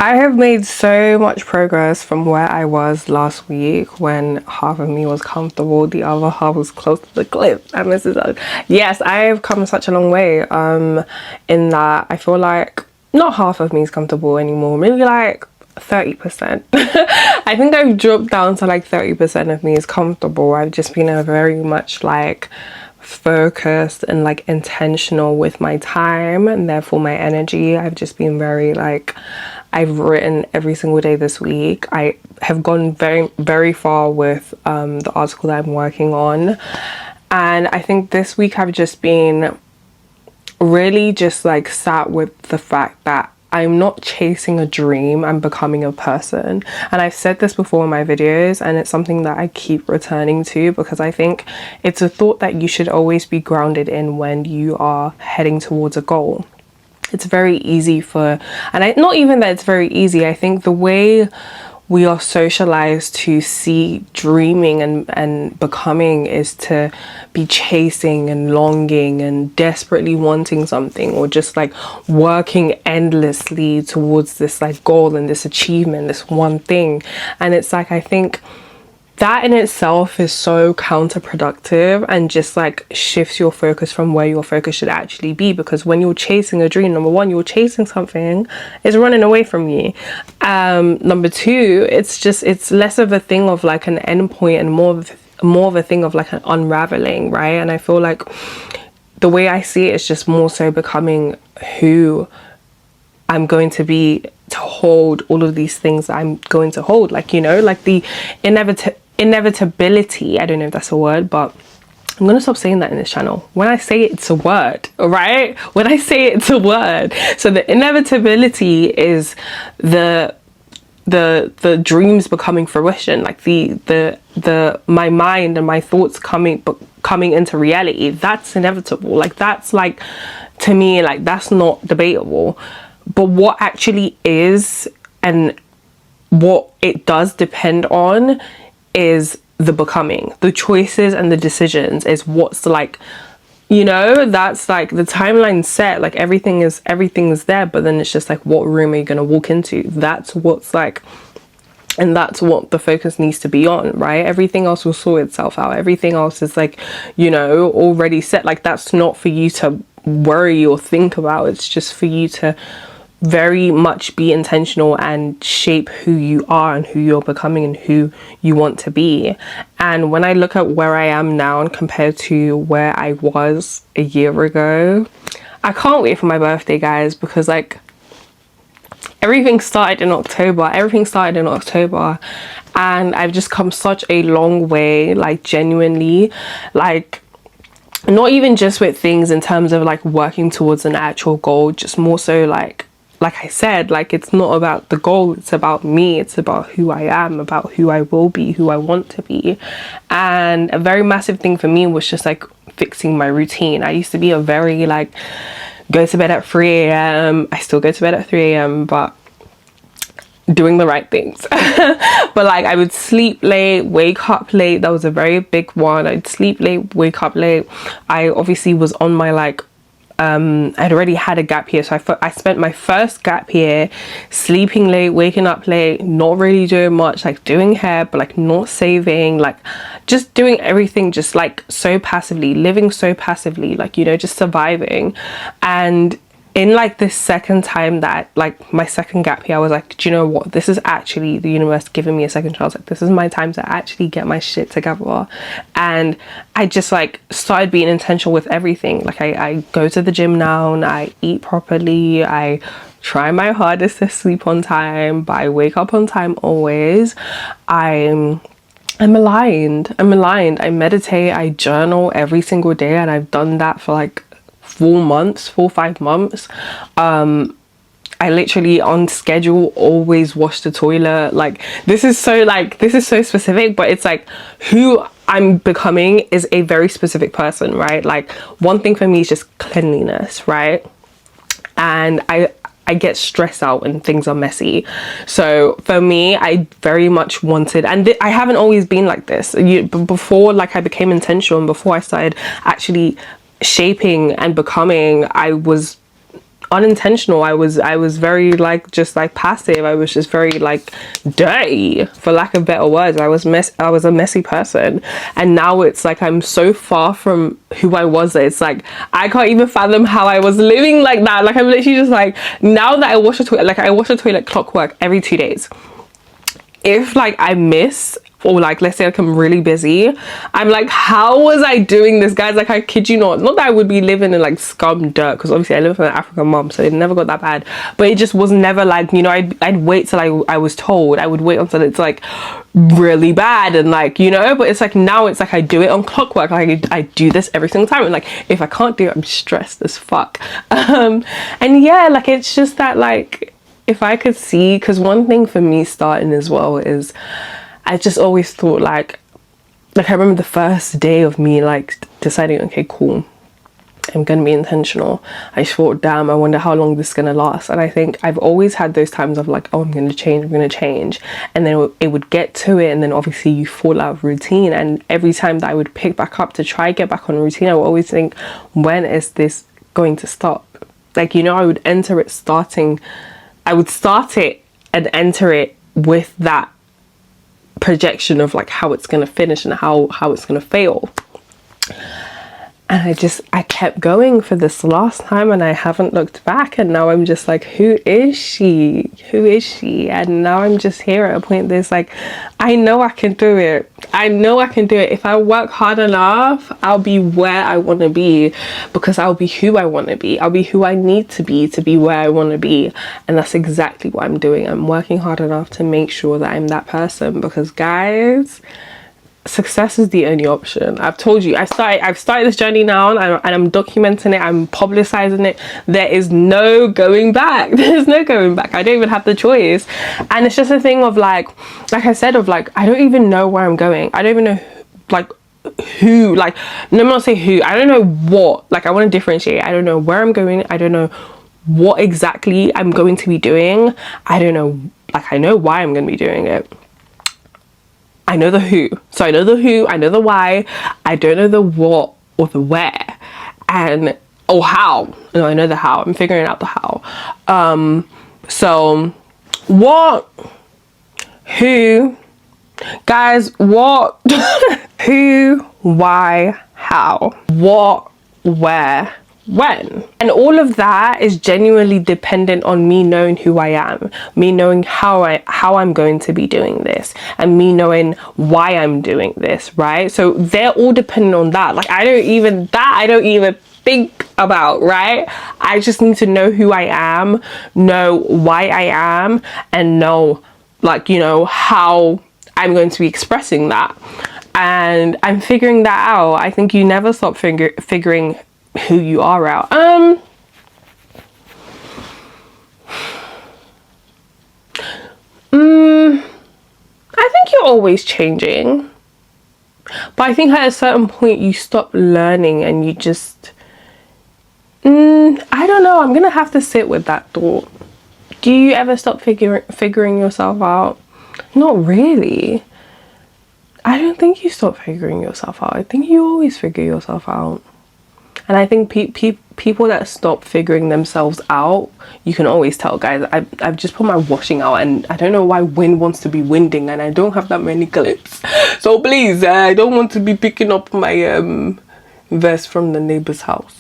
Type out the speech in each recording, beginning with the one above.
I have made so much progress from where I was last week when half of me was comfortable, the other half was close to the cliff. And this is yes, I have come such a long way. In that I feel like not half of me is comfortable anymore. Maybe like 30%. I think I've dropped down to like 30% of me is comfortable. I've just been a very much like focused and like intentional with my time and therefore my energy. I've just been very like, I've written every single day this week. I have gone very far with the article that I'm working on, and I think this week I've just been really just like sat with the fact that I'm not chasing a dream, I'm becoming a person. And I've said this before in my videos, and it's something that I keep returning to because I think it's a thought that you should always be grounded in when you are heading towards a goal. It's very easy not even that it's very easy, I think the way we are socialized to see dreaming and becoming is to be chasing and longing and desperately wanting something, or just like working endlessly towards this like goal and this achievement, this one thing. And it's like, I think that in itself is so counterproductive and just like shifts your focus from where your focus should actually be. Because when you're chasing a dream, number one, you're chasing something, it's running away from you. Number two, it's less of a thing of like an end point and more of a thing of like an unraveling, right? And I feel like the way I see it is just more so becoming who I'm going to be to hold all of these things that I'm going to hold, like, you know, like the inevitability, I don't know if that's a word, but I'm gonna stop saying that in this channel. When I say it, it's a word, all right? When I say it, it's a word. So the inevitability is the dreams becoming fruition, like the my mind and my thoughts coming into reality. That's inevitable. Like, that's like, to me, like, that's not debatable. But what actually is, and what it does depend on, is the becoming, the choices and the decisions is what's like, you know, that's like the timeline set, like everything is there, but then it's just like, what room are you going to walk into? That's what's like, and that's what the focus needs to be on, right? Everything else will sort itself out. Everything else is like, you know, already set. Like, that's not for you to worry or think about. It's just for you to very much be intentional and shape who you are and who you're becoming and who you want to be. And when I look at where I am now and compared to where I was a year ago, I can't wait for my birthday, guys, because like everything started in October and I've just come such a long way, like genuinely, like not even just with things in terms of like working towards an actual goal, just more so like I said, like, it's not about the goal, it's about me, it's about who I am, about who I will be, who I want to be. And a very massive thing for me was just like fixing my routine. I used to be a very like go to bed at 3 a.m. I still go to bed at 3 a.m. but doing the right things. But like, I would sleep late, wake up late. That was a very big one. I'd sleep late, wake up late. I obviously was on my like I'd already had a gap year, so I spent my first gap year sleeping late, waking up late, not really doing much, like doing hair, but like not saving, like just doing everything just like so passively, living so passively, like, you know, just surviving. And in like this second time that like my second gap year, I was like, do you know what, this is actually the universe giving me a second chance. Like, this is my time to actually get my shit together. And I just like started being intentional with everything. Like, I go to the gym now and I eat properly, I try my hardest to sleep on time, but I wake up on time always. I'm aligned, I meditate, I journal every single day, and I've done that for like 4-5 months. I literally on schedule always wash the toilet. Like, this is so specific, but it's like who I'm becoming is a very specific person, right? Like, one thing for me is just cleanliness, right? And I get stressed out when things are messy. So for me, I very much wanted, and I haven't always been like this. Before like I became intentional and before I started actually shaping and becoming, I was unintentional. I was very like just like passive. I was just very like dirty, for lack of better words. I was a messy person, and now it's like I'm so far from who I was that it's like I can't even fathom how I was living like that. Like I'm literally just like, now that I wash the toilet, like I wash the toilet clockwork every 2 days. If like I miss, or like let's say like I'm really busy, I'm like, how was I doing this, guys? Like I kid you not that I would be living in like scum dirt, because obviously I live with an African mom, so it never got that bad, but it just was never like, you know, I'd wait till I was told. I would wait until it's like really bad, and like, you know, but it's like now it's like I do it on clockwork. Like I do this every single time, and like if I can't do it, I'm stressed as fuck. And yeah, like it's just that, like if I could see, because one thing for me starting as well is I just always thought like I remember the first day of me like deciding, okay, cool, I'm gonna be intentional. I just thought, damn, I wonder how long this is gonna last. And I think I've always had those times of like, oh, I'm gonna change, and then it would get to it, and then obviously you fall out of routine. And every time that I would pick back up to try get back on routine, I would always think, when is this going to stop? Like, you know, I would start it and enter it with that projection of like how it's gonna finish and how it's gonna fail. And I kept going for this last time, and I haven't looked back, and now I'm just like, who is she? And now I'm just here at a point that's like, I know I can do it. If I work hard enough, I'll be where I want to be, because I'll be who I want to be. I'll be who I need to be where I want to be. And that's exactly what I'm doing. I'm working hard enough to make sure that I'm that person, because guys, success is the only option. I've told you, I've started this journey now, and I'm documenting it, I'm publicizing it. There is no going back. There's no going back. I don't even have the choice. And it's just a thing of like I said, of like, I don't even know where I'm going. I don't even know like who, like, no, I'm not saying who, I don't know what, like I want to differentiate. I don't know where I'm going. I don't know what exactly I'm going to be doing. I don't know, like I know why I'm going to be doing it. I know the who. So I know the who, I know the why. I don't know the what or the where. And or how. No, I know the how. I'm figuring out the how. So what, who, guys, what, who, why, how, what, where, when. And all of that is genuinely dependent on me knowing who I am, me knowing how I'm going to be doing this, and me knowing why I'm doing this, right? So they're all dependent on that. Like I don't even think about, right? I just need to know who I am, know why I am, and know, like, you know, how I'm going to be expressing that. And I'm figuring that out. I think you never stop figuring who you are out. I think you're always changing, but I think at a certain point you stop learning, and you just I don't know, I'm gonna have to sit with that thought. Do you ever stop figuring yourself out? Not really. I don't think you stop figuring yourself out. I think you always figure yourself out. And I think people that stop figuring themselves out, you can always tell, guys. I've just put my washing out, and I don't know why wind wants to be winding, and I don't have that many clips. So please, I don't want to be picking up my vest from the neighbor's house.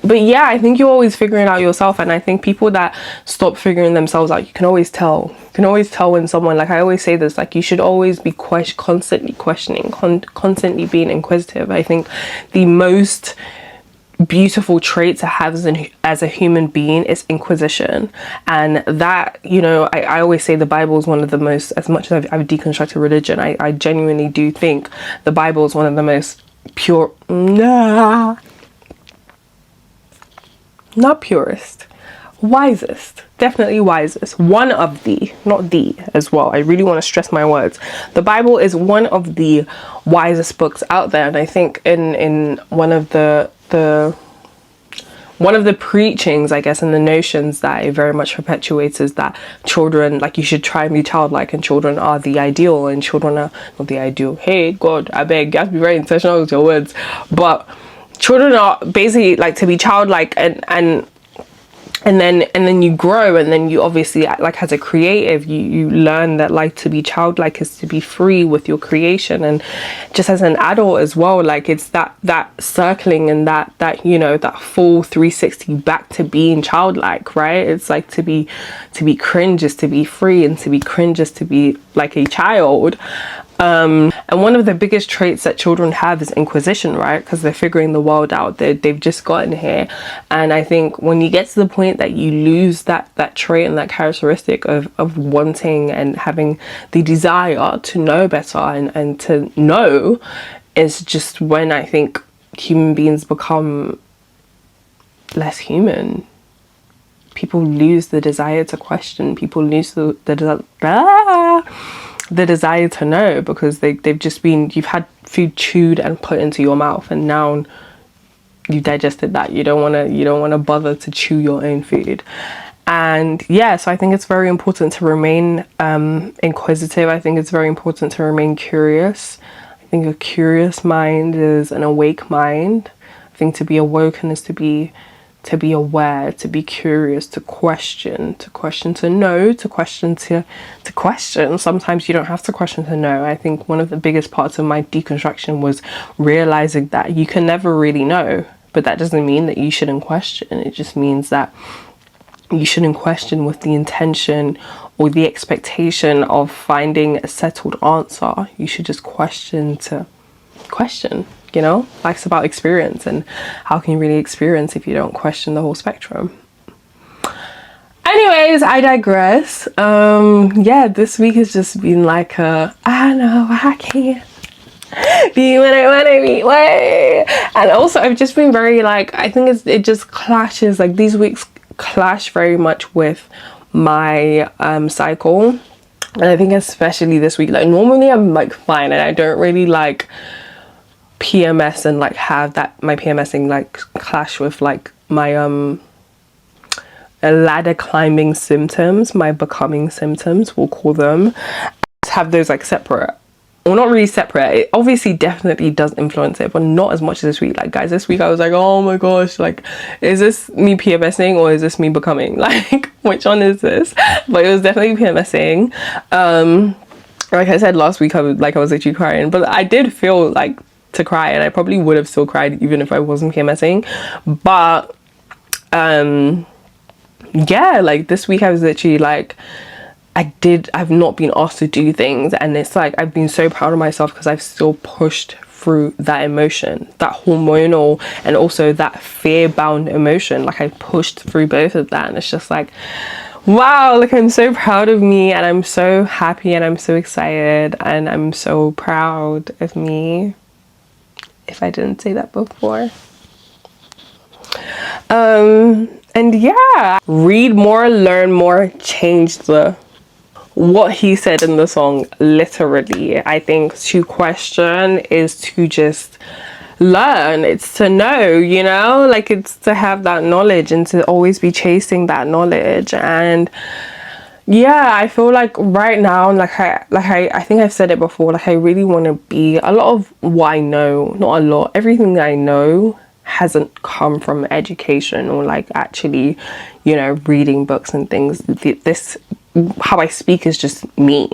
But yeah, I think you're always figuring out yourself. And I think people that stop figuring themselves out, you can always tell. You can always tell when someone, like I always say this, like you should always be constantly questioning, constantly being inquisitive. I think the most beautiful trait to have as a human being is inquisition. And that, you know, I always say the Bible is one of the most, as much as I've deconstructed religion, I genuinely do think the Bible is one of the most pure, not purest, wisest, definitely wisest, one of the, not the as well, I really want to stress my words. The Bible is one of the wisest books out there. And I think in one of the preachings, I guess, and the notions that it very much perpetuates is that children, like, you should try and be childlike, and children are the ideal, and children are not the ideal. Hey God, I beg, you have to be very intentional with your words. But children are basically like to be childlike, and then you grow, and then you obviously, like as a creative, you learn that like to be childlike is to be free with your creation. And just as an adult as well, like it's that circling and that you know, that full 360 back to being childlike, right? It's like to be cringe is to be free, and to be cringe is to be like a child. And one of the biggest traits that children have is inquisition, right? Because they're figuring the world out. They've just gotten here. And I think when you get to the point that you lose that trait and that characteristic of wanting and having the desire to know better and to know, is just when I think human beings become less human. People lose the desire to question. People lose the desire to know, because they've just been, you've had food chewed and put into your mouth, and now you digested that. You don't want to bother to chew your own food. And yeah, so I think it's very important to remain inquisitive. I think it's very important to remain curious. I think a curious mind is an awake mind. I think to be awoken is to be aware, to be curious, to question, to know, to question, to question. Sometimes you don't have to question to know. I think one of the biggest parts of my deconstruction was realizing that you can never really know, but that doesn't mean that you shouldn't question. It just means that you shouldn't question with the intention or the expectation of finding a settled answer. You should just question to question. You know, life's about experience, and how can you really experience if you don't question the whole spectrum? Anyways, I digress. Yeah, this week has just been like I know I can't be what I want to be, way. And also I've just been very like, I think it just clashes, like these weeks clash very much with my cycle. And I think especially this week, like normally I'm like fine and I don't really like PMS and like have that, my PMSing like clash with like my ladder climbing symptoms, my becoming symptoms, we'll call them. I have those like separate, well not really separate. It obviously definitely does influence it, but not as much as this week. Like guys, this week I was like, oh my gosh, like is this me PMSing or is this me becoming? Like which one is this? But it was definitely PMSing. Like I said last week, I was literally crying, but I did feel like to cry, and I probably would have still cried even if I wasn't PMSing. But yeah, like this week I was literally like, I've not been asked to do things, and it's like I've been so proud of myself because I've still pushed through that emotion, that hormonal and also that fear-bound emotion. Like I pushed through both of that, and it's just like, wow, like I'm so proud of me, and I'm so happy, and I'm so excited, and I'm so proud of me, if I didn't say that before. And yeah, read more, learn more, change what he said in the song, literally. I think to question is to just learn, it's to know, you know, like it's to have that knowledge and to always be chasing that knowledge. And yeah, I feel like right now, I think I've said it before, like I really want to be, a lot of what I know, not a lot, everything that I know hasn't come from education or like actually, you know, reading books and things. This, how I speak is just me.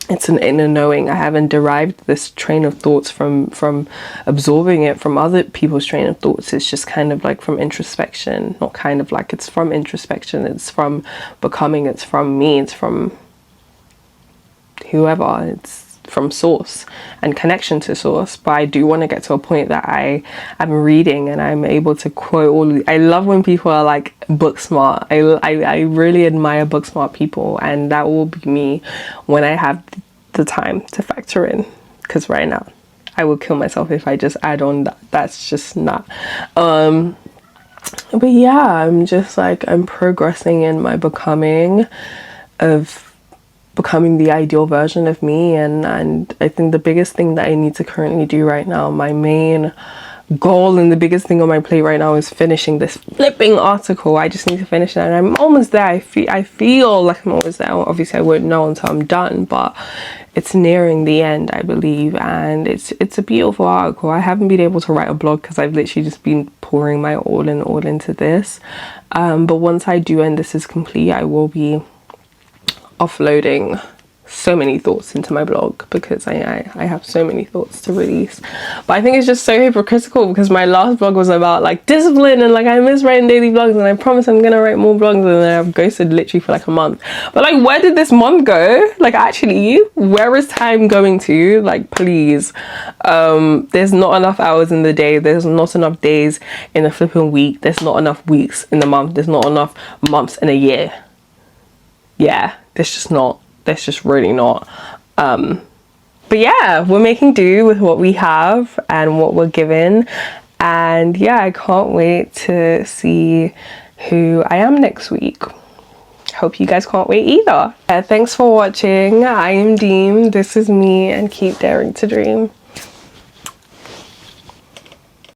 It's an inner knowing. I haven't derived this train of thoughts from absorbing it from other people's train of thoughts. It's just kind of like from introspection, not kind of like, it's from introspection, it's from becoming, it's from me, it's from whoever, it's from source and connection to source. But I do want to get to a point that I'm reading and I'm able to quote all. I love when people are like book smart. I really admire book smart people, and that will be me when I have the time to factor in, because right now I will kill myself if I just add on that. That's just not but yeah, I'm just like, I'm progressing in my becoming the ideal version of me, and I think the biggest thing that I need to currently do right now, my main goal and the biggest thing on my plate right now is finishing this flipping article. I just need to finish it, and I'm almost there. I feel like I'm almost there. Obviously I won't know until I'm done, but it's nearing the end, I believe, and it's a beautiful article. I haven't been able to write a blog because I've literally just been pouring my all into this, but once I do and this is complete, I will be offloading so many thoughts into my blog because I have so many thoughts to release. But I think it's just so hypocritical because my last blog was about like discipline and like I miss writing daily blogs, and I promise I'm gonna write more blogs, and then I've ghosted literally for like a month. But like, where did this month go? Like, actually, where is time going to? Like, please. There's not enough hours in the day, there's not enough days in a flipping week, there's not enough weeks in the month, there's not enough months in a year. Yeah, there's just really not. But yeah, we're making do with what we have and what we're given, and yeah, I can't wait to see who I am next week. Hope you guys can't wait either. Thanks for watching. I am Deem, this is me, and keep daring to dream.